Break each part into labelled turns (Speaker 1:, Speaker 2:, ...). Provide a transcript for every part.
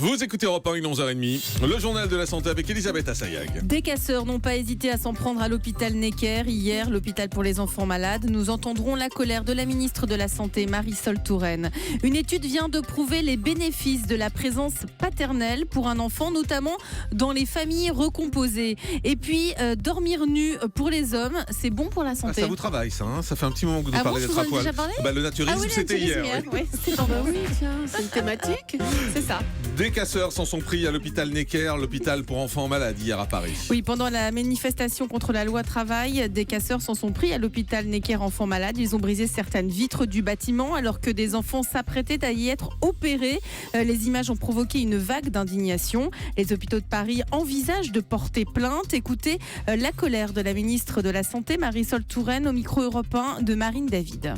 Speaker 1: Vous écoutez Europe 1, 11h30, le journal de la santé avec Elisabeth Assayag.
Speaker 2: Des casseurs n'ont pas hésité à s'en prendre à l'hôpital Necker. Hier, l'hôpital pour les enfants malades. Nous entendrons la colère de la ministre de la Santé, Marisol Touraine. Une étude vient de prouver les bénéfices de la présence paternelle pour un enfant, notamment dans les familles recomposées. Et puis, dormir nu pour les hommes, c'est bon pour la santé.
Speaker 1: Ça vous travaille, ça, hein, ça fait un petit moment que vous parlez d'être à poil.
Speaker 2: Le
Speaker 1: naturisme, c'était hier.
Speaker 2: Oui. C'est une thématique. C'est ça.
Speaker 1: Des casseurs s'en sont pris à l'hôpital Necker, l'hôpital pour enfants malades, hier à Paris.
Speaker 2: Oui, pendant la manifestation contre la loi travail, des casseurs s'en sont pris à l'hôpital Necker enfants malades. Ils ont brisé certaines vitres du bâtiment alors que des enfants s'apprêtaient à y être opérés. Les images ont provoqué une vague d'indignation. Les hôpitaux de Paris envisagent de porter plainte. Écoutez la colère de la ministre de la Santé, Marisol Touraine, au micro Europe 1 de Marine David.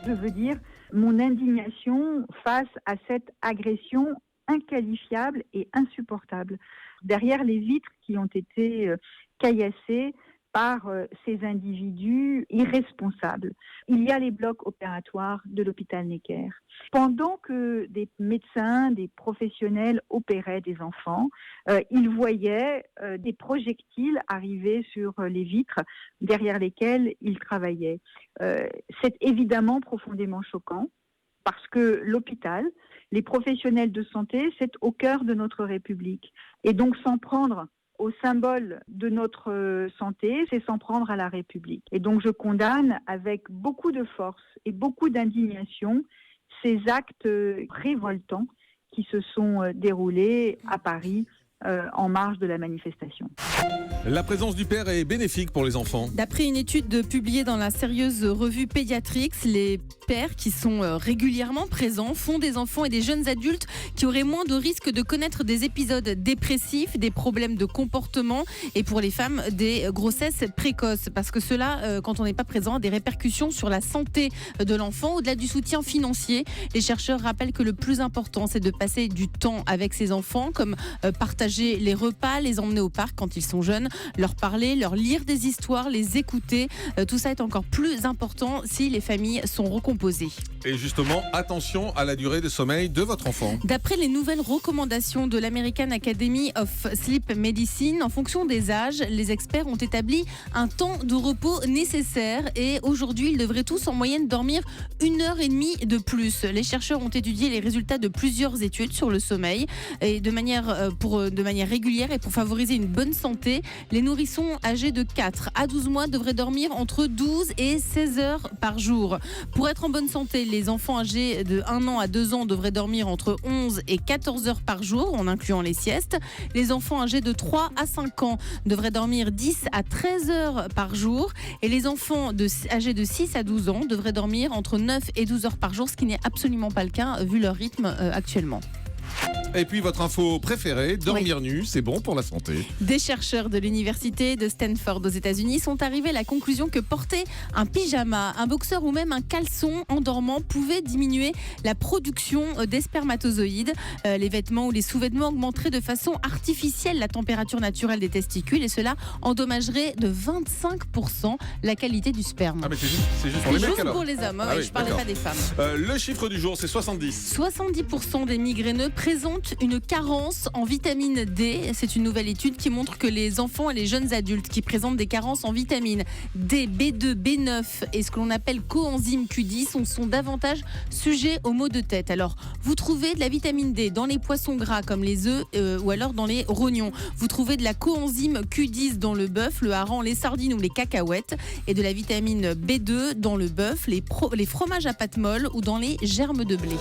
Speaker 3: Je veux dire mon indignation face à cette agression inqualifiable et insupportable. Derrière les vitres qui ont été caillassées par ces individus irresponsables, il y a les blocs opératoires de l'hôpital Necker. Pendant que des médecins, des professionnels opéraient des enfants, ils voyaient des projectiles arriver sur les vitres derrière lesquelles ils travaillaient. C'est évidemment profondément choquant parce que l'hôpital, les professionnels de santé, c'est au cœur de notre République. Et donc s'en prendre au symbole de notre santé, c'est s'en prendre à la République. Et donc je condamne avec beaucoup de force et beaucoup d'indignation ces actes révoltants qui se sont déroulés à Paris en marge de la manifestation.
Speaker 1: La présence du père est bénéfique pour les enfants.
Speaker 2: D'après une étude publiée dans la sérieuse revue Pediatrics, les pères qui sont régulièrement présents font des enfants et des jeunes adultes qui auraient moins de risques de connaître des épisodes dépressifs, des problèmes de comportement et pour les femmes, des grossesses précoces. Parce que cela, quand on n'est pas présent, a des répercussions sur la santé de l'enfant. Au-delà du soutien financier, les chercheurs rappellent que le plus important, c'est de passer du temps avec ses enfants, comme partager les repas, les emmener au parc quand ils sont jeunes, leur parler, leur lire des histoires, les écouter. Tout ça est encore plus important si les familles sont recomposées.
Speaker 1: Et justement, attention à la durée de sommeil de votre enfant.
Speaker 2: D'après les nouvelles recommandations de l'American Academy of Sleep Medicine, en fonction des âges, les experts ont établi un temps de repos nécessaire et aujourd'hui, ils devraient tous en moyenne dormir 1h30 de plus. Les chercheurs ont étudié les résultats de plusieurs études sur le sommeil et de manière régulière et pour favoriser une bonne santé, les nourrissons âgés de 4 à 12 mois devraient dormir entre 12 et 16 heures par jour. Pour être en bonne santé, les enfants âgés de 1 an à 2 ans devraient dormir entre 11 et 14 heures par jour, en incluant les siestes. Les enfants âgés de 3 à 5 ans devraient dormir 10 à 13 heures par jour. Et les enfants âgés de 6 à 12 ans devraient dormir entre 9 et 12 heures par jour, ce qui n'est absolument pas le cas vu leur rythme actuellement.
Speaker 1: Et puis votre info préférée, dormir nu, c'est bon pour la santé.
Speaker 2: Des chercheurs de l'université de Stanford aux États-Unis sont arrivés à la conclusion que porter un pyjama, un boxeur ou même un caleçon en dormant pouvait diminuer la production des spermatozoïdes. Les vêtements ou les sous-vêtements augmenteraient de façon artificielle la température naturelle des testicules et cela endommagerait de 25% la qualité du sperme.
Speaker 1: Ah mais c'est juste pour les mecs alors.
Speaker 2: Pour les hommes,
Speaker 1: Ah oui,
Speaker 2: je ne parlais pas des femmes.
Speaker 1: Le chiffre du jour, c'est 70.
Speaker 2: 70% des migraineux présentent une carence en vitamine D. C'est une nouvelle étude qui montre que les enfants et les jeunes adultes qui présentent des carences en vitamine D, B2, B9 et ce que l'on appelle coenzyme Q10 sont davantage sujets aux maux de tête. Alors, vous trouvez de la vitamine D dans les poissons gras comme les œufs ou alors dans les rognons. Vous trouvez de la coenzyme Q10 dans le bœuf, le hareng, les sardines ou les cacahuètes et de la vitamine B2 dans le bœuf, les fromages à pâte molle ou dans les germes de blé.